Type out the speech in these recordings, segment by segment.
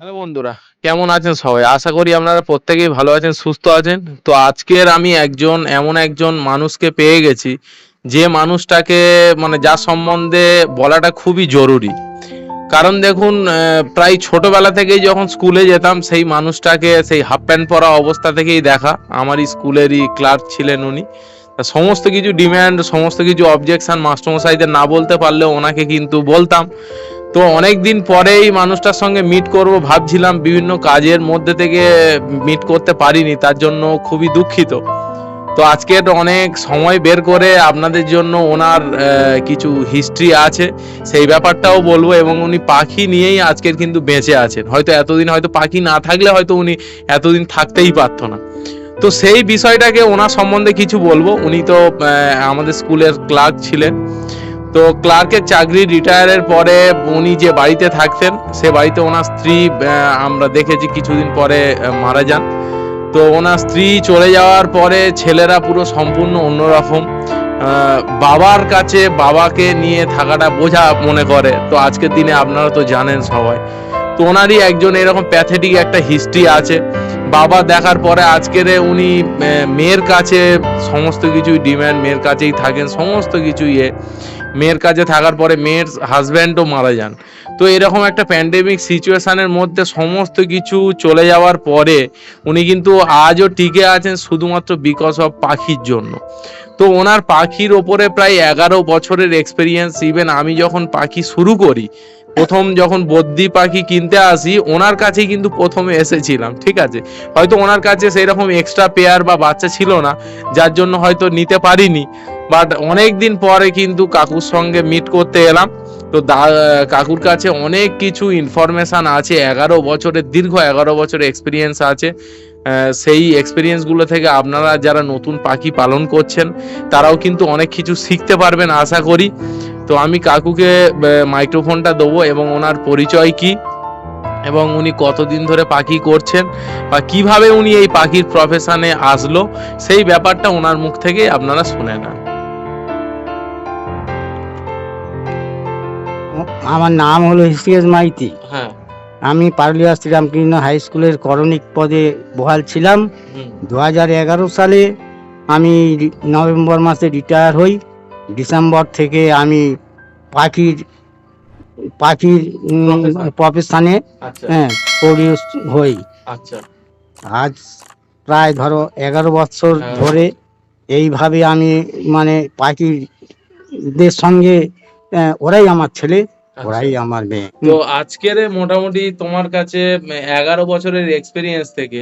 Hello বন্ধুরা, কেমন আছেন সবাই? আশা করি আপনারা প্রত্যেকেই ভালো আছেন, সুস্থ আছেন। তো আজকের আমি এমন একজন মানুষকে পেয়ে গেছি, যে মানুষটাকে যার সম্বন্ধে বলাটা খুবই জরুরি। কারণ দেখুন, প্রায় ছোটবেলা থেকেই যখন স্কুলে যেতাম সেই মানুষটাকে সেই হাফ প্যান্ট পরা অবস্থা থেকেই দেখা। আমারই স্কুলেরই ক্লার্ক ছিলেন উনি। তা সমস্ত কিছু ডিমান্ড, সমস্ত কিছু অবজেকশন মাস্টারমশাইদের না বলতে পারলেও ওনাকে কিন্তু বলতাম। তো অনেক দিন পরেই মানুষটার সঙ্গে মিট করব ভাবছিলাম, বিভিন্ন কাজের মধ্যে থেকে মিট করতে পারিনি, তার জন্য খুবই দুঃখিত। তো আজকের অনেক সময় বের করে আপনাদের জন্য ওনার কিছু হিস্ট্রি আছে, সেই ব্যাপারটাও বলবো। এবং উনি পাখি নিয়েই আজকের কিন্তু বেঁচে আছেন। হয়তো এতদিন হয়তো পাখি না থাকলে হয়তো উনি এতদিন থাকতেই পারতো না। তো সেই বিষয়টাকে ওনার সম্বন্ধে কিছু বলবো। উনি তো আমাদের স্কুলের ক্লার্ক ছিলেন। তো ক্লার্কের চাকরি রিটায়ারের পরে উনি যে বাড়িতে থাকতেন, সে বাড়িতে ওনার স্ত্রী, আমরা দেখেছি কিছুদিন পরে মারা যান। তো ওনার স্ত্রী চলে যাওয়ার পরে ছেলেরা পুরো সম্পূর্ণ অন্যরকম। বাবার কাছে বাবাকে নিয়ে থাকাটা বোঝা মনে করে। তো আজকের দিনে আপনারা তো জানেন সবাই। তো ওনারই একজন এরকম প্যাথেটিক একটা হিস্ট্রি আছে। বাবা দেখার পরে আজকের উনি মেয়ের কাছে সমস্ত কিছুই ডিম্যান্ড, মেয়ের কাছেই থাকেন সমস্ত কিছু মেয়ের কাছে থাকার পরে মেয়ের হাজব্যান্ডও মারা যান। তো এরকম একটা প্যান্ডেমিক সিচুয়েশনের মধ্যে সমস্ত কিছু চলে যাওয়ার পরে উনি কিন্তু আজও টিকে আছেন শুধুমাত্র বিকজ অফ পাখির জন্য। তো ওনার পাখির ওপরে প্রায় 11 বছরের এক্সপিরিয়েন্স। ইভেন আমি যখন পাখি শুরু করি, প্রথম যখন বদ্যি পাখি কিনতে আসি, ওনার কাছেই কিন্তু প্রথমে এসেছিলাম, ঠিক আছে। হয়তো ওনার কাছে সেই রকম এক্সট্রা পেয়ার বা বাচ্চা ছিল না, যার জন্য হয়তো নিতে পারিনি। বাট অনেক দিন পরে কিন্তু কাকুর সঙ্গে মিট করতে এলাম। তো কাকুর কাছে অনেক কিছু ইনফরমেশান আছে, 11 বছরের দীর্ঘ 11 বছরের এক্সপিরিয়েন্স আছে। সেই এক্সপিরিয়েন্সগুলো থেকে আপনারা যারা নতুন পাখি পালন করছেন, তারাও কিন্তু অনেক কিছু শিখতে পারবেন আশা করি। তো আমি কাকুকে মাইক্রোফোনটা দেবো, এবং ওনার পরিচয় কি, এবং উনি কতদিন ধরে পাখি করছেন, বা কিভাবে উনি এই পাখির প্রফেশনে আসলো, সেই ব্যাপারটা ওনার মুখ থেকে আপনারা শুনে নেন। আমার নাম হলো হিসিয়াস মাইতি। হ্যাঁ। আমি পারুলিয়া শ্রীরামকৃষ্ণ হাই স্কুলের করণিক পদে বহাল ছিলাম। 2011 সালে আমি নভেম্বর মাসে রিটায়ার হই। ডিসেম্বর থেকে আমি পাখির পাখির প্রফেশনে প্রডিউস হই। আচ্ছা। আজ প্রায় ধরো 11 বছর ধরে এইভাবে আমি পাখিদের সঙ্গে, ওরাই আমার ছেলে, ওরাই আমার মেয়ে। তো আজকের মোটামুটি তোমার কাছে 11 বছরের এক্সপিরিয়েন্স থেকে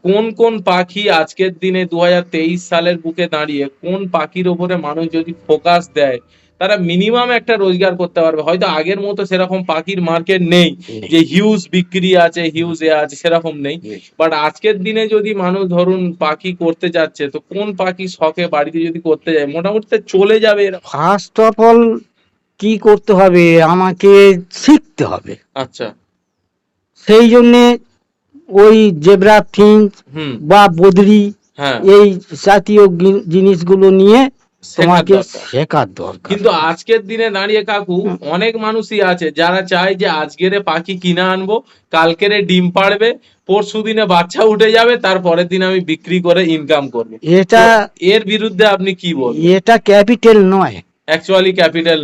কোন কোন পাখি আজকের দিনে 2023 সালের বুকে দাঁড়িয়ে কোন পাখির ওপরে মানুষ যদি ফোকাস দেয়, তারা মিনিমাম একটা রোজগার করতে পারবে? হয়তো আগের মতো সেরকম পাখির মার্কেট নেই যে হিউজ বিক্রি আছে, হিউজ আছে, সেরকম নেই। বাট আজকের দিনে যদি মানুষ ধরুন পাখি করতে যাচ্ছে, তো কোন পাখি শখে বাড়িতে যদি করতে যায় মোটামুটি চলে যাবে? ফার্স্ট অফ অল কি করতে হবে, আমাকে শিখতে হবে। আচ্ছা। সেই জন্যে ওই জেব্রা ফিঞ্চ বা বদরি, এই জাতীয় জিনিসগুলো নিয়ে তোমাকে শেখার দরকার। কিন্তু আজকের দিনে দাঁড়িয়ে কাকু অনেক মানুষই আছে যারা চায় যে আজকের পাখি কিনে আনবো, কালকের ডিম পাড়বে, পরশু দিনে বাচ্চা উঠে যাবে, তারপরের দিন আমি বিক্রি করে ইনকাম করব। এটা এর বিরুদ্ধে আপনি কি বলবেন? এটা ক্যাপিটাল নয়, অ্যাকচুয়ালি ক্যাপিটাল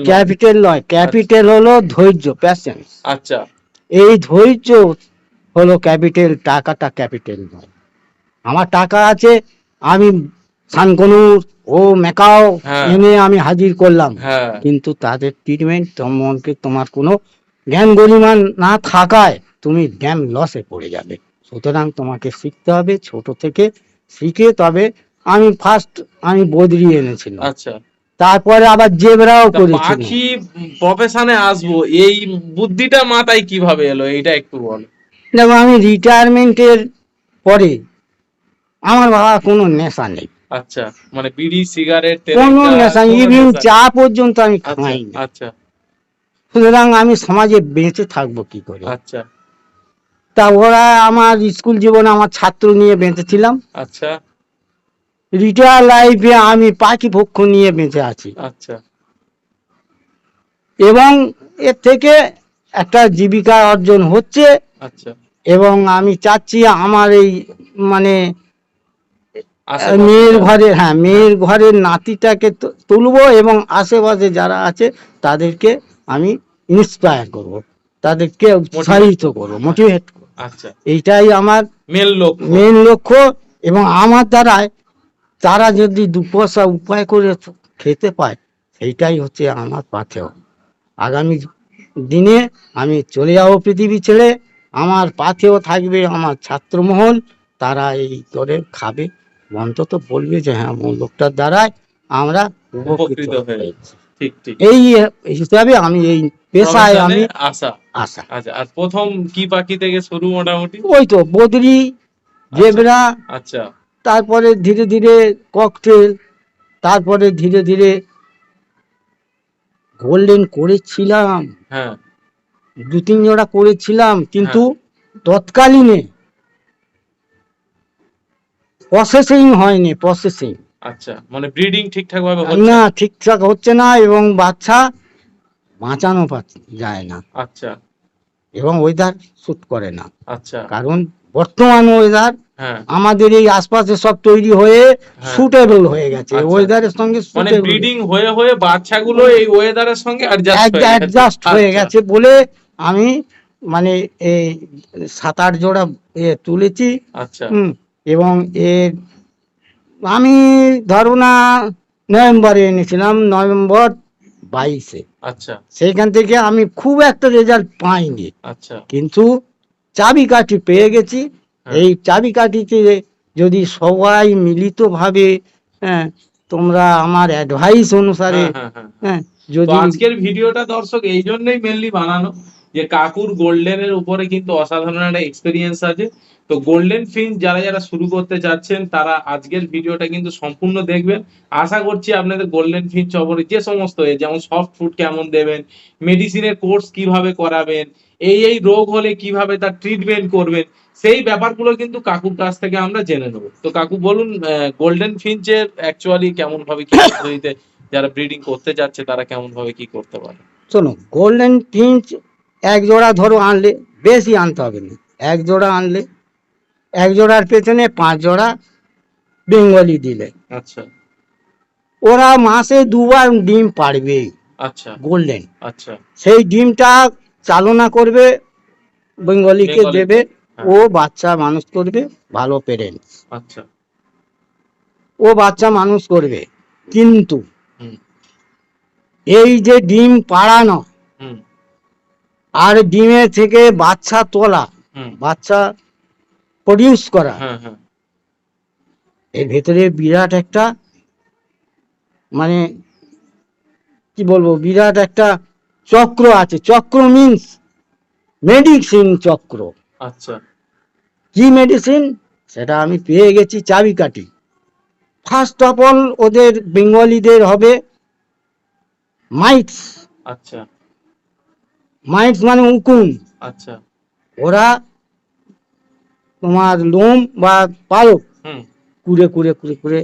নয়। ক্যাপিটাল হলো ধৈর্য, প্যাশেন্স। আচ্ছা। এই ধৈর্য হলো ক্যাপিটাল, টাকাটা ক্যাপিটাল নয়। আমার টাকা আছে, আমি সানকনুর ও মেকাও এনে আমি হাজির করলাম, কিন্তু তাদের ট্রিটমেন্ট সম্বন্ধে তোমার কোনো জ্ঞান গরিমান না থাকায় তুমি ড্যাম লসে পড়ে যাবে। সুতরাং তোমাকে শিখতে হবে ছোট থেকে, শিখে তবে আমি বদরি এনেছিলাম। আচ্ছা। তারপরে আবার জেবরাও করেছি। পাখি প্রফেশনে আসবো এই বুদ্ধিটা মাথায় কিভাবে এলো, এটা একটু বলো। দেখো, আমি রিটায়ারমেন্টের পরে আমার বাবা কোনো নেশা নেই। আচ্ছা, মানে বিড়ি সিগারেট কোনো নেশা, ইভিন চা পর্যন্ত আমি খাই না। আচ্ছা। সুতরাং আমি সমাজে বেঁচে থাকবো কি করে? আচ্ছা। তা ওরা আমার স্কুল জীবনে আমার ছাত্র নিয়ে বেঁচেছিলাম। আচ্ছা। রিটায়ার লাইফে আমি পাখি পক্ষ নিয়ে বেঁচে আছি। আচ্ছা। এবং এর থেকে একটা জীবিকা অর্জন হচ্ছে। আচ্ছা, এবং আমি চাচ্ছি আমার এই মানে আশেপাশে মেয়ের যারা- ঘরে, হ্যাঁ মেয়ের ঘরের নাতিটাকে তুলবো এবং আশেপাশে যারা আছে তাদেরকে আমি ইন্সপায়ার করব, তাদেরকে উৎসাহিত করবো, মোটিভেট করবো। আচ্ছা, এইটাই আমার মেন লক্ষ্য। মেন লক্ষ্য। এবং আমার দ্বারায় তারা যদি দু পয়সা উপায় করে খেতে পায়, সেইটাই হচ্ছে আমার পাথেয়। আগামী দিনে আমি চলে যাব পৃথিবী ছেড়ে, আমার পাথেয় থাকবে আমার ছাত্রমহল, তারা এই করে খাবে, অন্তত বলবে যে হ্যাঁ লোকটার দ্বারাই আমরা উপকৃত হয়েছি। ঠিক ঠিক। এই হিসাবে আমি এই পেশায় আমি আশা। আশা। আচ্ছা, আর প্রথম কি পাখি থেকে শুরু মোটামুটি? ওই তো বদ্রি, জেবরা, আচ্ছা, তারপরে ধীরে ধীরে ককটেল, তারপরে ধীরে ধীরে গোল্ডেন করেছিলাম, হ্যাঁ, 2-3 জোড়া করেছিলাম, কিন্তু তৎকালীনে প্রসেসিং হয়নি, প্রসেসিং আচ্ছা, মানে ব্রিডিং ঠিকঠাক ভাবে হচ্ছে না, ঠিকঠাক হচ্ছে না, এবং বাচ্চা বাঁচানো যায় না, আচ্ছা, এবং ওয়েদার শুট করে না। আচ্ছা, কারণ বর্তমান ওয়েদার হ্যাঁ, আমাদের এই আশপাশে সব তৈরি হয়ে সুটেবল হয়ে গেছে, আচ্ছা। ওয়েদারের সঙ্গে মানে suitable। ব্রিডিং হয়ে হয়ে বাচ্চাগুলো এই ওয়েদারের সঙ্গে অ্যাডজাস্ট হয়ে গেছে বলে আমি মানে এই 7-8 জোড়া তুলেছি। আচ্ছা, এবং এর আমি ধরো না নভেম্বরে এনেছিলাম, নভেম্বর 22-এ। আচ্ছা, সেইখান থেকে আমি খুব একটা রেজাল্ট পাইনি, আচ্ছা, কিন্তু চাবিকাঠি পেয়ে গেছি। এই চাবিকাঠিতে যদি সবাই মিলিতভাবে, হ্যাঁ তোমরা আমার অ্যাডভাইস অনুসারে, হ্যাঁ তো যদি আজকের ভিডিওটা দর্শক এই জন্যই মেনলি বানানো, যে কাকুর গোল্ডেনের উপরে কিন্তু অসাধারণ একটা এক্সপেরিয়েন্স আছে। তো গোল্ডেন ফিঞ্চ যারা যারা শুরু করতে চাচ্ছেন তারা আজকের ভিডিওটা কিন্তু সম্পূর্ণ দেখবেন। আশা করছি আপনাদের গোল্ডেন ফিঞ্চ ওপরে যে সমস্ত যেমন সফট ফুড কেমন দেবেন, মেডিসিনের কোর্স কিভাবে করাবেন, এই রোগ হলে কিভাবে তার ট্রিটমেন্ট করবেন, সেই ব্যাপারগুলো কিন্তু কাকুর কাছ থেকে আমরা জেনে নেবো। তো কাকু বলুন, গোল্ডেন ফিঞ্চের অ্যাকচুয়ালি কেমন ভাবে কি পদ্ধতিতে যারা ব্রিডিং করতে যাচ্ছে তারা কেমন ভাবে কি করতে পারে? শোনো, গোল্ডেন ফিঞ্চ এক জোড়া ধরো আনলে, বেশি আনতে হবে না, এক জোড়া আনলে এক জোড়ার পেছনে 5 জোড়া বেঙ্গলি দিলে, আচ্ছা, ওরা মাসে 2বার ডিম পাড়বে। আচ্ছা, গোল্ডেন, আচ্ছা, সেই ডিমটা চালনা করবে, বেঙ্গলিকে দেবে, ও বাচ্চা মানুষ করবে, ভালো পেরেন্টস, আচ্ছা, ও বাচ্চা মানুষ করবে। কিন্তু হুম, এই যে ডিম পাড়ানো হুম, আর ডিমের থেকে বাচ্চা তোলা, হুম, বাচ্চা প্রডিউস করা, হ্যাঁ, হ্যাঁ, এর ভেতরে বিরাট একটা মানে কি বলবো, বিরাট একটা চক্র আছে। চক্র মিন্স মেডিসিন চক্র। আচ্ছা, কি মেডিসিন সেটা আমি পেয়ে গেছি চাবিকাঠি। ফার্স্ট অফ অল ওদের বেঙ্গলিদের হবে মাইটস। আচ্ছা, মাইটস মানে উকুন। আচ্ছা, ওরা তোমার লোম বা পালক হুম, কুড়ে কুড়ে কুড়ে কুড়ে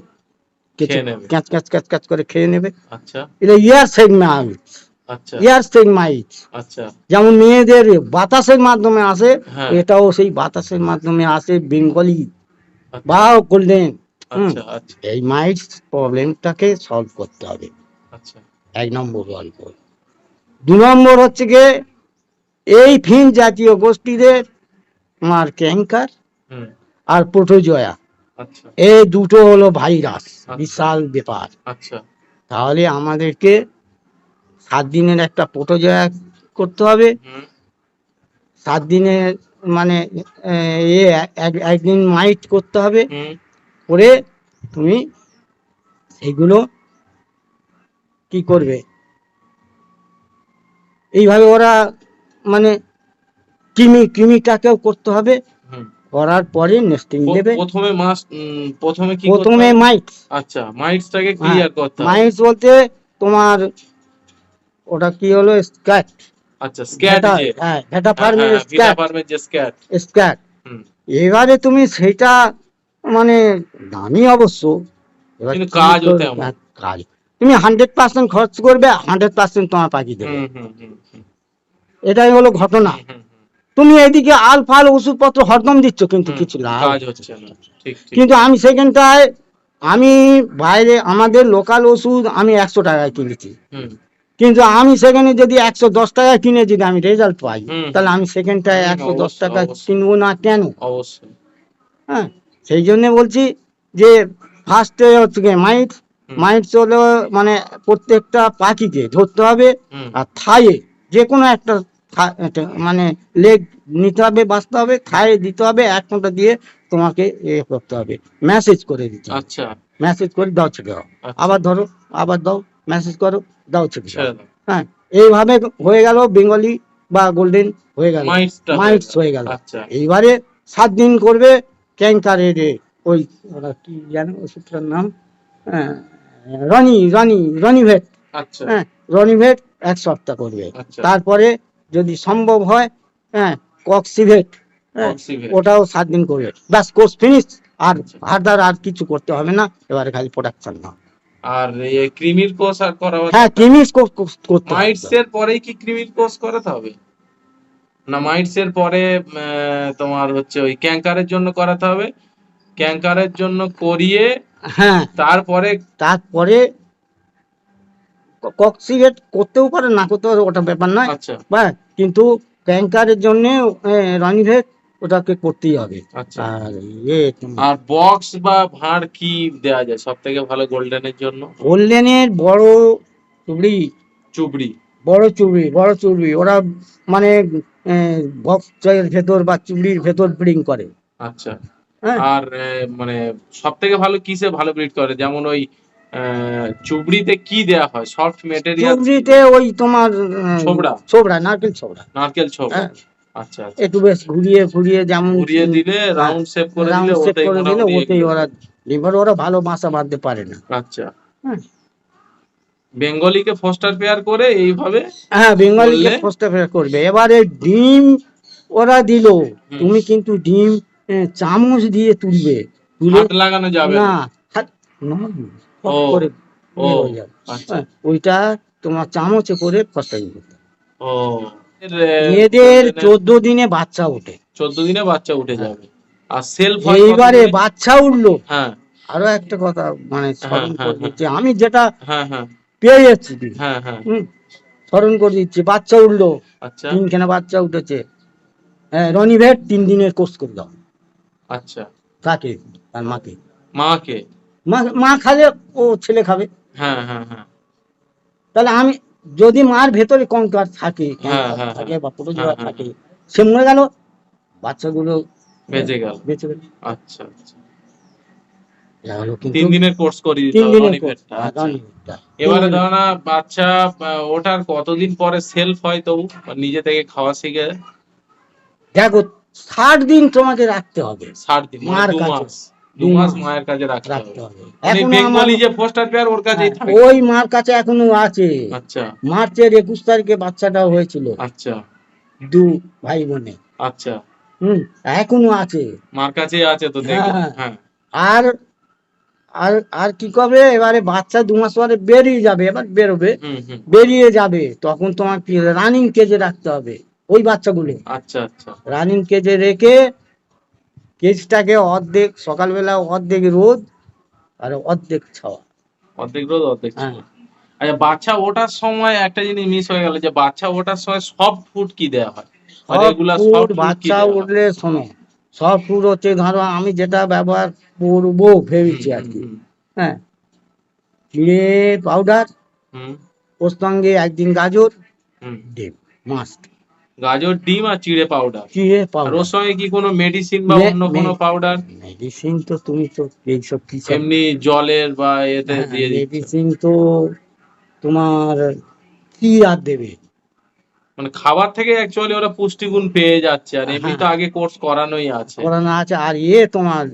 কেচে খেয়ে নেবে। ক্যাচ ক্যাচ ক্যাচ ক্যাচ করে খেয়ে নেবে। আচ্ছা, এটা ইয়ার সেগ মাইটস, আচ্ছা, ইয়ার সেগ মাইটস। আচ্ছা, যেমন মেয়েদের বাতাসের মাধ্যমে আসে, হ্যাঁ, এটাও সেই বাতাসের মাধ্যমে আসে, বেঙ্গলি আচ্ছা, বা গোল্ডেন। আচ্ছা, আচ্ছা, এই মাইটস প্রবলেমটাকে সলভ করতে হবে, আচ্ছা, 1 নম্বর গল্প। 2 নম্বর হচ্ছে গিয়ে এই ফিন জাতীয় গোষ্ঠীদের আমার ক্যাঙ্কার হুম, আর প্রোটোজোয়া, আচ্ছা, এই দুটো হলো ভাইরাস, বিশাল ব্যাপার। আচ্ছা, তাহলে আমাদেরকে 7 দিনের একটা প্রোটোজোয়া করতে হবে, হুম, 7 দিনের মানে একদিন মাইট করতে হবে, হুম, করে তুমি এগুলো কি করবে, এইভাবে ওরা মানে কৃমিটাকেও করতে হবে, হুম। করার পরে নেস্টিং দেবে। প্রথমে কি করতে প্রথমে হবে? মাইটস, আচ্ছা, মাইটসটাকে ক্লিয়ার করতে হবে। মাইটস বলতে তোমার ওটা কি হলো, স্ক্যাট। আচ্ছা, স্ক্যাট যে, হ্যাঁ, ভেটা ফার্মের ভিটা ফার্মের যে স্ক্যাট। স্ক্যাট। হুম, এবারে তুমি সেটা মানে দামি অবশ্য, এবার কিন্তু কি কাজও করবে? তেমন। কাজ তুমি 100% খরচ করবে, 100% তোমার পাখি দেবে। হুম, হুম, হুম, হুম। এটাই হলো ঘটনা। তুমি এদিকে আল ফাল ওষুধপত্র হরদম দিচ্ছ, কিন্তু কিছু লাভ কাজ হচ্ছে না। ঠিক ঠিক। কিন্তু আমি সেখানটায় আমি বাইরে আমাদের লোকাল ওষুধ আমি 100 টাকায় কিনেছি, হুম কিন্তু আমি সেখানে যদি 110 টাকায় কিনে যদি আমি রেজাল্ট পাই, হুম তাহলে আমি সেখানটায় 110 অবশ্যই টাকা অবশ্যই কিনবো না কেন? অবশ্যই। হ্যাঁ, সেই জন্য বলছি যে ফার্স্টে হচ্ছে গিয়ে মাইট, হুম মাইটস হলো মানে প্রত্যেকটা পাখিকে ধরতে হবে, হুম আর থায়ে যে কোনো একটা মানে লেগ নিতে হবে, বাঁচতে হবে, থায়ে দিতে হবে, 1 ঘন্টা দিয়ে তোমাকে করতে হবে, মেসেজ করে দিতে হবে, আচ্ছা মেসেজ করে দাও ছেড়ে দাও, আচ্ছা। আবার ধরো, আবার দাও, মেসেজ করো, দাও ছেড়ে দাও। ছেড়ে দাও। হ্যাঁ, এইভাবে হয়ে গেল বেঙ্গলি বা গোল্ডেন হয়ে গেল, মাইটসটা হয়ে মাইটস গেল। হয়ে গেল। আচ্ছা এইবারে 7 দিন করবে ক্যাঙ্কারের ওই ওরা কি জানো ওষুধটার নাম, হ্যাঁ, রনিভেট। আচ্ছা হ্যাঁ, রনিভেট 1 সপ্তাহ করবে, আচ্ছা। তারপরে যদি সম্ভব হয়, হ্যাঁ, কক্সিভেট, হ্যাঁ, অক্সিভেট। ওটাও 7 দিন করবে, ব্যাস কোর্স ফিনিশ। আর আচ্ছা। ফার্দার আর কিছু করতে হবে না, এবারে খালি প্রোডাকশন না। আর এই ক্রিমির কোর্স আর করাবার হ্যাঁ, দরকার নেই? কেমিস করতে হবে। মাইটস এর পরেই কি ক্রিমির কোর্স করাতে হবে, না মাইটস এর পরে তোমার হচ্ছে ওই ক্যাঙ্কারের জন্য করাতে হবে, ক্যাঙ্কারের জন্য করিয়ে হ্যাঁ, তারপরে? তারপরে কক্সিভেট করতেও পারে, না করতে পারে, ওটা ব্যাপার নয়। আচ্ছা হ্যাঁ, কিন্তু ক্যাঙ্কারের জন্য রনিভেট ওটাকে করতেই হবে। আচ্ছা। আর ইয়ে আর বক্স বা ভাঁড় কি দেওয়া যায় সব থেকে ভালো গোল্ডেনের জন্য? গোল্ডেনের বড় চুবড়ি, চুবড়ি। বড় চুবড়ি ওরা মানে বক্সের ভেতর বা চুবড়ির ভেতর ব্রিং করে। আচ্ছা। হ্যাঁ, আর মানে সব থেকে ভালো কিসে ভালো ব্রিড করে, যেমন ওই চুবড়িতে কি দেয়া হয়, সফট মেটেরিয়াল? চুবড়িতে ওই তোমার ছোবড়া? ছোবড়া, নারকেল ছোবড়া। নারকেল ছোবড়া। হ্যাঁ, আচ্ছা আচ্ছা। একটু বেশ ঘুরিয়ে ঘুরিয়ে যেমন ঘুরিয়ে দিলে রাউন্ড শেপ করে দিলে রাউন্ড শেপ ওটাই করে দিলে মোটামুটি ওতেই এগুলো। ওরা লিভার, ওরা ভালো বাসা বাঁধতে পারে না। আচ্ছা। হ্যাঁ, বেঙ্গলিকে ফস্টার পেয়ার করে এইভাবে হ্যাঁ, বেঙ্গলিকে করলে? ফার্স্ট করবে। এবারে ডিম ওরা দিল, হুম। তুমি কিন্তু ডিম চামচ দিয়ে তুলবে, তুলে হাত লাগানো যাবে না, না? হাত- না, ও ফট করে ও হয়ে যাবে। আচ্ছা। হ্যাঁ, ওইটা তোমার চামচে করে ফার্স্টাইং করতে হবে। ও এর, এদের golden এর 14 দিনে বাচ্চা ওঠে। 14 দিনে বাচ্চা উঠে হ্যাঁ, যাবে। আর সেলফ হয় এইবারে কতদিনে? বাচ্চা উঠলো, হ্যাঁ আরো একটা কথা মানে হ্যাঁ স্মরণ হ্যাঁ করে হ্যাঁ দিচ্ছি, আমি যেটা হ্যাঁ হ্যাঁ পেয়ে যাচ্ছি, হ্যাঁ হ্যাঁ। হুম, স্মরণ করে দিচ্ছি, বাচ্চা উঠলো, আচ্ছা 3খানা বাচ্চা উঠেছে। হ্যাঁ, রনিভেট 3 দিনের কোর্স করে দাও, আচ্ছা। কাকে? তার মাকে। মাকে? মা খালে ও ছেলে খাবে। হ্যাঁ হ্যাঁ হ্যাঁ তাহলে আমি যদি মার ভেতরে কঙ্কার থাকে, হ্যাঁ ক্যান্সার হ্যাঁ থাকে হ্যাঁ বা প্রোটোজোয়া হ্যাঁ হ্যাঁ থাকে, সে মরে গেল, বাচ্চাগুলো বেঁচে গেল। বেঁচে গেল। আচ্ছা আচ্ছা। এটা হলো 3 কিন্তু দিনের কোর্স করিয়ে দিতে 3 হবে দিনের কোর্স। রনিভেটটা। আচ্ছা। রনিভেটটা এবারে ধরো না বাচ্চা ওঠার কতদিন পরে সেলফ হয় তবু, নিজে থেকে খাওয়া শিখে? দেখো, 60 দিন তোমাকে রাখতে হবে 60 দিন, মানে মার 2 কাছে, মাস। 2 2 মাস মাস মায়ের কাছে রাখতে রাখতে হবে। হবে। মানে এখনো আমার, বেঙ্গলি যে ফস্টার পেয়ার ওর কাছেই হ্যাঁ, থাকে? ওই মার কাছে এখনো আছে। আচ্ছা মার্চের 21 তারিখে বাচ্চাটাও হয়েছিল, আচ্ছা 2 ভাই বোনে। আচ্ছা। হুম, এখনো আছে। মার কাছেই আছে তো হ্যাঁ, দেখলাম। হ্যাঁ। হ্যাঁ আর আর আর কি করবে, এবারে বাচ্চা 2 মাস পরে বেরিয়ে যাবে, এবার বেরোবে, হুম হুম। বেরিয়ে যাবে, তখন তোমার কি রানিং কেজে রাখতে হবে ওই বাচ্চাগুলো। আচ্ছা আচ্ছা রানিং কেজে রেখে কেজটাকে অর্ধেক সকালবেলা, অর্ধেক রোদ, আর অর্ধেক ছাওয়া। অর্ধেক রোদ অর্ধেক হ্যাঁ, ছায়া। আচ্ছা, বাচ্চা ওঠার সময় একটা জিনিস মিস হয়ে গেল, যে বাচ্চা ওঠার সময় সফট ফুড কি দেওয়া হয়, সব রেগুলার ফুড সফট ফুড কি বাচ্চা দেওয়া হয়? উঠলে শোনো, সব ফুড হচ্ছে ধরো আমি যেটা ব্যবহার করবো ভেবেছি আর কি। হুম হ্যাঁ, চিড়ে পাউডার, হুম ওর সঙ্গে 1 দিন গাজর, হুম। ডিম মাস্ট। গাজর, ডিম আর চিড়ে পাউডার। চিড়ে আর পাউডার, ওর সঙ্গে কি কোনো মেডিসিন বা অন্য কোনো পাউডার? মেডিসিন তো তুমি তো এইসব কি সব, এমনি জলের বা এতে হ্যাঁ, দিয়ে দিচ্ছ? মেডিসিন তো তোমার কি আর দেবে। মানে খাবার থেকে অ্যাকচুয়ালি ওরা পুষ্টিগুণ পেয়ে যাচ্ছে, আর এমনি তো হ্যাঁ, আগে কোর্স করানোই আছে। করানো আছে। আর তোমার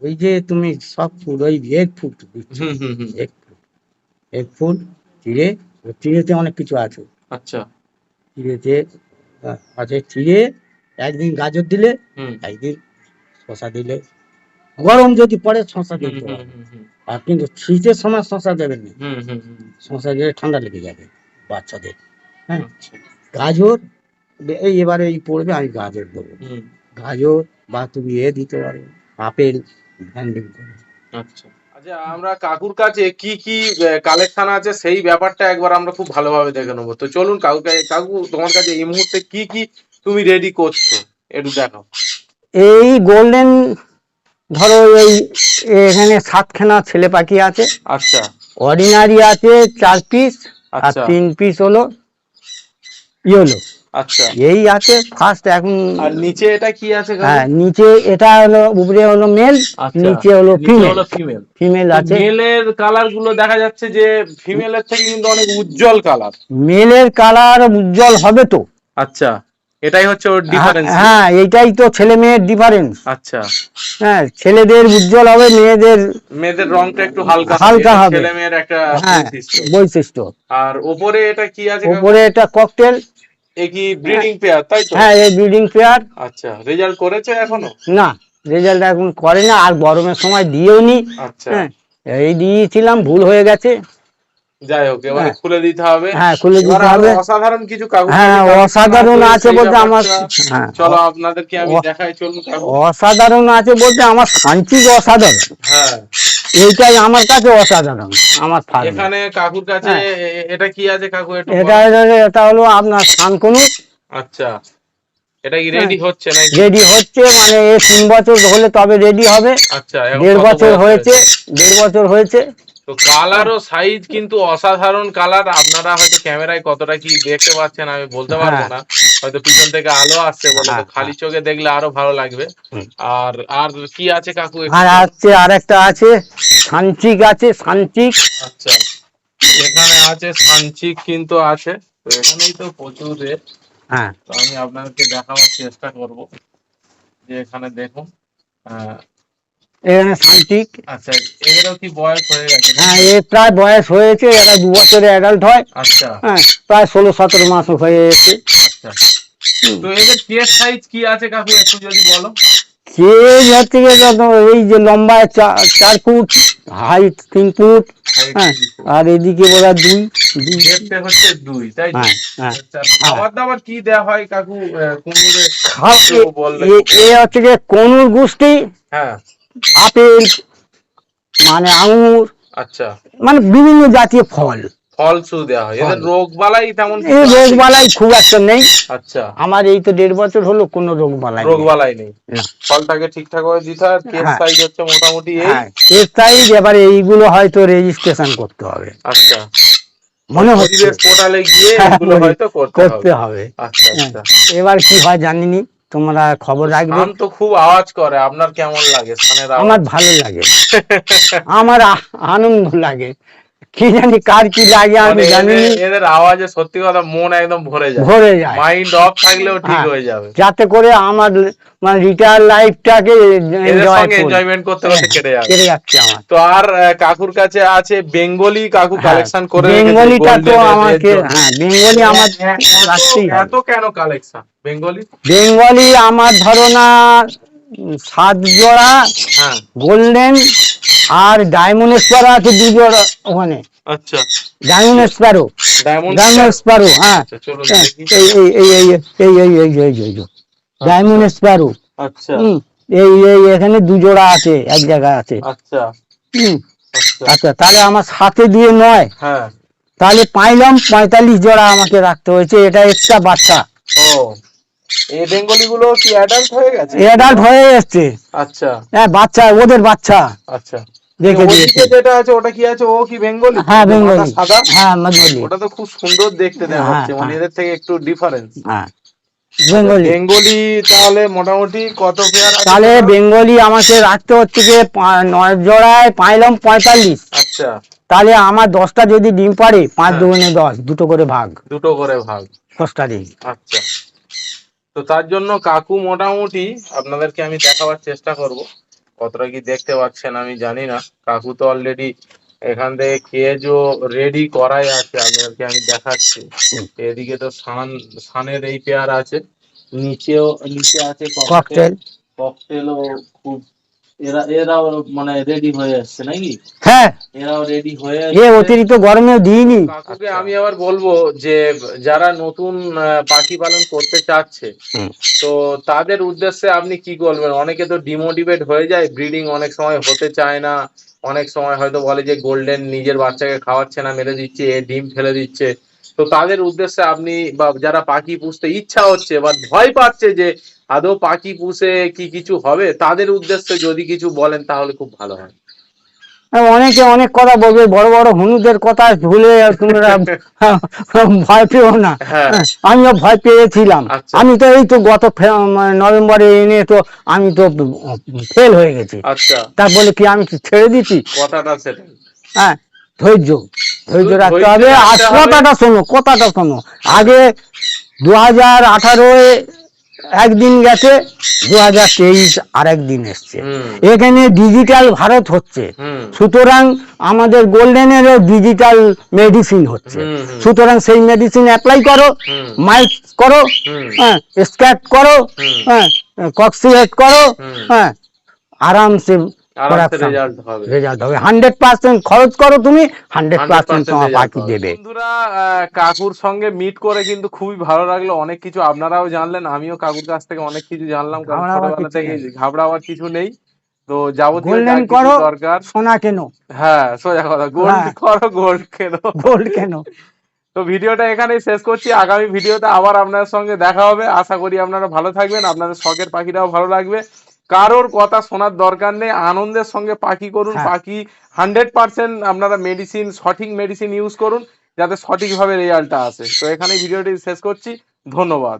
ওই যে তুমি সব ফুড, ওই এগ ফুড দিচ্ছ, হুম হুম হুম। এগ ফুড, চিড়ে, চিড়েতে অনেক কিছু আছে। আচ্ছা। চিড়েতে আছে চিড়ে, 1 দিন গাজর দিলে, হুম 1 দিন শশা দিলে, গরম যদি পড়ে শশা হুম দিতে হুম হবে। হুম হুম আর কিন্তু শীতের সময় শশা দেবেন না, হুম হুম হুম। শশা দিলে ঠান্ডা লেগে যাবে বাচ্চাদের। হ্যাঁ, আচ্ছা গাজর এবারে এই পড়বে, আমি গাজর দেবো। হুম। গাজর বা তুমি দিতে পারো, আপেল হ্যান্ডিং করে। আচ্ছা আচ্ছা, আমরা কাকুর কাছে কি কি কালেকশন আছে সেই ব্যাপারটা একবার আমরা খুব ভালোভাবে দেখে নেবো। তো চলুন কাকু তোমার কাছে এই মুহূর্তে কি কি তুমি রেডি করছো একটু দেখাও। এই গোল্ডেন, ধরো এই এখানে 7খানা ছেলে পাখি আছে। আচ্ছা। অর্ডিনারি আছে 4 পিস, আর আচ্ছা। 3 পিস হলো ইয়েলো। আচ্ছা। এই আছে ফার্স্ট এখন। আর নিচে এটা কি আছে কাকু? হ্যাঁ, নিচে এটা হলো, উপরে হলো মেল, আচ্ছা, নিচে হলো নিচে ফিমেল। হলো ফিমেল। ফিমেল আছে। মেলের কালার গুলো দেখা যাচ্ছে যে ফিমেলের থেকে কিন্তু অনেক উজ্জ্বল কালার। মেলের কালার উজ্জ্বল হবে তো। আচ্ছা, এটাই হচ্ছে ওর ডিফারেন্স। হ্যাঁ, এইটাই তো ছেলে মেয়ের ডিফারেন্স। আচ্ছা। হ্যাঁ, ছেলেদের উজ্জ্বল হবে, মেয়েদের রংটা একটু হালকা হালকা হবে। ছেলে মেয়ের একটা হ্যাঁ, বৈশিষ্ট্য। আর উপরে এটা কি আছে? উপরে এটা ককটেল। এ কি ব্রিডিং পেয়ার তাই তো? হ্যাঁ, এই ব্রিডিং পেয়ার। আচ্ছা, রেজাল্ট করেছে এখনো? না, রেজাল্ট এখন করে না, আর গরমের সময় দিয়েও নি। আচ্ছা। হ্যাঁ, এই দিয়েছিলাম, ভুল হয়ে গেছে। যাই হোক, এবারে খুলে দিতে হবে। হ্যাঁ, খুলে দিতে হবে। অসাধারণ কিছু কাগজ। হ্যাঁ, অসাধারণ আছে বলতে আমার। হ্যাঁ, চলো আপনাদেরকে আমি দেখাই, চলুন। অসাধারণ আছে বলতে আমার সাঞ্চিক অসাধারণ। হ্যাঁ, এইটাই আমার কাছে অসাধারণ। আমার ফার্মে এখানে কাকুর কাছে এটা কি আছে কাকু? এটা হলো আপনার শানকনু। আচ্ছা, এটা কি রেডি হচ্ছে নাকি? রেডি হচ্ছে, মানে 3 বছর হলে তবে রেডি হবে। আচ্ছা, 1.5 বছর হয়েছে। 1.5 বছর হয়েছে। তো কালার ও সাইজ কিন্তু অসাধারণ কালার। আপনারা হয়তো ক্যামেরায় কতটা কি দেখতে পাচ্ছেন আমি বলতে পারবো না, হয়তো পিছন থেকে আলো আসছে বলে, তো খালি চোখে দেখলে আরো ভালো লাগবে। আর আর কি আছে কাকু? আর আছে, আরেকটা আছে সাঞ্চিক আছে, সাঞ্চিক। আচ্ছা, এখানে আছে সাঞ্চিক কিন্তু আছে। তো এখানেই তো প্রচুর রেট। হ্যাঁ, তো আমি আপনাদেরকে দেখাবার চেষ্টা করব যে এখানে দেখুন। এখানে সাঞ্চিক। আচ্ছা, এদেরও কি বয়স হয়ে গেছে? হ্যাঁ, এর প্রায় বয়স হয়েছে, এরা 2 বছরে অ্যাডাল্ট হয়। আচ্ছা। হ্যাঁ, প্রায় 16-17 মাস হয়ে এসেছে। আচ্ছা, তো এদের চেস্ট সাইজ কি আছে কাকু একটু যদি বলো। চেজ হচ্ছে এই যে লম্বায় 4 ফুট, হাইট 3 ফুট। হ্যাঁ, আর এদিকে বলা 2। দেখতে হচ্ছে 2, তাই তো? আচ্ছা, খাবার দাবার কি দেওয়া হয় কাকু কুমিরের? এ হচ্ছে যে কনুর গোষ্ঠী। হ্যাঁ, আপেল মানে আঙুর। আচ্ছা, মানে বিভিন্ন জাতীয় ফল শুধু দেওয়া হয়। এদের রোগ বালাই তেমন রোগ বালাই খুব একটা নেই। আচ্ছা, আমার এই তো 1.5 বছর হলো, কোনো রোগ বালাই নেই। ফলটাকে ঠিকঠাক ভাবে দিতে হয়। কেস সাইজ হচ্ছে মোটামুটি কেস সাইজ। এবারে এইগুলো হয়তো রেজিস্ট্রেশন করতে হবে। আচ্ছা, মনে হচ্ছে পোর্টালে গিয়ে এগুলো হয়তো করতে হবে। আচ্ছা আচ্ছা, এবার কি হয় জানিনি, তোমরা খবর রাখবে। ধান তো খুব আওয়াজ করে, আপনার কেমন লাগে? আমার ভালো লাগে, আমার আনন্দ লাগে। কি জানি কার কি লাগে আমি জানি। এদের আওয়াজে সত্যি কথা মন একদম ভরে যায়। মাইন্ড অফ থাকলেও ঠিক হয়ে যাবে। যাতে করে আমার মানে রিটায়ার লাইফটাকে এনজয়মেন্ট করতে করতে কেটে যাচ্ছে আমার। তো আর কাকুর কাছে আছে বেঙ্গলি কাকু কালেকশন করে রেখেছে। বেঙ্গলিটা তো আমাকে, হ্যাঁ, বেঙ্গলি আমার রাখতেই হবে। এত কেন কালেকশন বেঙ্গলি? বেঙ্গলি আমার ধারণা 7 জোড়া গোল্ডেন, আর ডায়মন্ড স্প্যারো আছে 2 জোড়া ওখানে। আচ্ছা, ডায়মন্ড স্প্যারো। হ্যাঁ, এই ডায়মন্ড স্প্যারো। আচ্ছা, এই এখানে 2 জোড়া আছে, এক জায়গায় আছে। আচ্ছা। আচ্ছা, তাহলে আমার সাথে দিয়ে 9, তাহলে পাইলাম 45 জোড়া আমাকে রাখতে হয়েছে। এটা এক্সট্রা বাচ্চা। এই বেঙ্গলি গুলো কি অ্যাডাল্ট হয়ে গেছে? অ্যাডাল্ট হয়ে এসেছে। আচ্ছা, হ্যাঁ, বাচ্চা, ওদের বাচ্চা। আচ্ছা, যেটা আছে ওটা কি আছে? ও কি বেঙ্গলি? হ্যাঁ, বেঙ্গলি। সাদা। হ্যাঁ, বেঙ্গলি। ওটা তো খুব সুন্দর দেখতে দেখা যাচ্ছে, মানে এদের থেকে একটু ডিফারেন্স। হ্যাঁ, বেঙ্গলি তাহলে মোটামুটি কত পেয়ার? তাহলে বেঙ্গলি আমাকে রাখতে হচ্ছে যে 9 জোড়ায় পাইলাম 45। আচ্ছা, তাহলে আমার 10টা যদি ডিম পারে, 5 দুগুণে 10, দুটো করে ভাগ। 10টা ডিম। আচ্ছা, তো তার জন্য কাকু মোটামুটি আপনাদেরকে আমি দেখাবার চেষ্টা করব। কতটা কি দেখতে পাচ্ছেন আমি জানি না। কাকু তো অলরেডি এখান থেকে কেজও রেডি করাই আছে, আপনাদেরকে আমি দেখাচ্ছি। এদিকে তো সানের এই পেয়ার আছে, নিচে আছে ককটেলও খুব এরাও মানে রেডি হয়ে আসছে নাকি? হ্যাঁ, এরাও রেডি হয়ে এ আসছে। অতিরিক্ত গরমেও দিইনি। কাকুকে আমি আবার বলবো যে যারা নতুন পাখি পালন করতে চাচ্ছে, তো তাদের উদ্দেশ্যে আপনি কি বলবেন? অনেকে তো ডিমোটিভেট হয়ে যায়, ব্রিডিং অনেক সময় হতে চায় না, অনেক সময় হয়তো বলে যে গোল্ডেন নিজের বাচ্চাকে খাওয়াচ্ছে না, মেরে দিচ্ছে, এ ডিম ফেলে দিচ্ছে। তো তাদের উদ্দেশ্যে আপনি, বা যারা পাখি পুষতে ইচ্ছা হচ্ছে বা ভয় পাচ্ছে যে আদৌ পাখি পুষে কি কিছু হবে, তাদের উদ্দেশ্যে যদি কিছু বলেন তাহলে খুব ভালো হয়। অনেকে অনেক কথা বলবে, বড় বড় হনুদের কথা ভুলে তোমরা ভয় পেও না। হ্যাঁ। আমিও ভয় পেয়েছিলাম। আচ্ছা। আমি তো এই তো গত নভেম্বরে এনে তো আমি তো ফেল হয়ে গেছি। আচ্ছা। তা বলে কি আমি কি ছেড়ে দিচ্ছি? কথাটা সেটাই। হ্যাঁ, ধৈর্য ধৈর্য শুধু রাখতে ধৈর্য হবে। আর রাখতে হবে। কথাটা শোনো, আগে 2018 একদিন গেছে, 2023 আর একদিন এসছে। হুম। এখানে ডিজিটাল ভারত হচ্ছে, হুম। সুতরাং আমাদের গোল্ডেনেরও ডিজিটাল মেডিসিন হচ্ছে। হুম। হুম। সুতরাং সেই মেডিসিন অ্যাপ্লাই করো, হুম। মাইক করো, হুম। হ্যাঁ, স্ক্যাট করো, হুম। হ্যাঁ, কক্সিয়েট করো, হুম। হ্যাঁ, আরামসে আরামসে রেজাল্ট হবে। রেজাল্ট হবে। 100% খরচ করো তুমি, 100% 100% তোমার রেজাল্ট পাখি পাবে। দেবে। বন্ধুরা, কাকুর সঙ্গে মিট করে কিন্তু খুবই ভালো লাগলো। অনেক কিছু আপনারাও জানলেন, আমিও কাকুর কাছ থেকে অনেক কিছু জানলাম, কারণ ঘাবড়াবার ছোটবেলা কিছু থেকে নেই। ঘাবড়াবার কিছু নেই। তো যাবতীয় যা গোল্ডেন কিছু করো, দরকার, সোনা কেন, হ্যাঁ সোজা কথা, গোল্ড হ্যাঁ, করো, গোল্ড কেন। গোল্ড কেন। তো ভিডিওটা এখানেই শেষ করছি। আগামী ভিডিওতে আবার আপনাদের সঙ্গে দেখা হবে। আশা করি আপনারা ভালো থাকবেন, আপনাদের শখের পাখিটাও ভালো লাগবে। কারোর কথা শোনার দরকার নেই, আনন্দের সঙ্গে পাখি করুন। হ্যাঁ। পাখি 100% আপনারা মেডিসিন, সঠিক মেডিসিন ইউজ করুন, যাতে সঠিকভাবে রেজাল্টটা আসে। তো এখানেই ভিডিওটি শেষ করছি। ধন্যবাদ।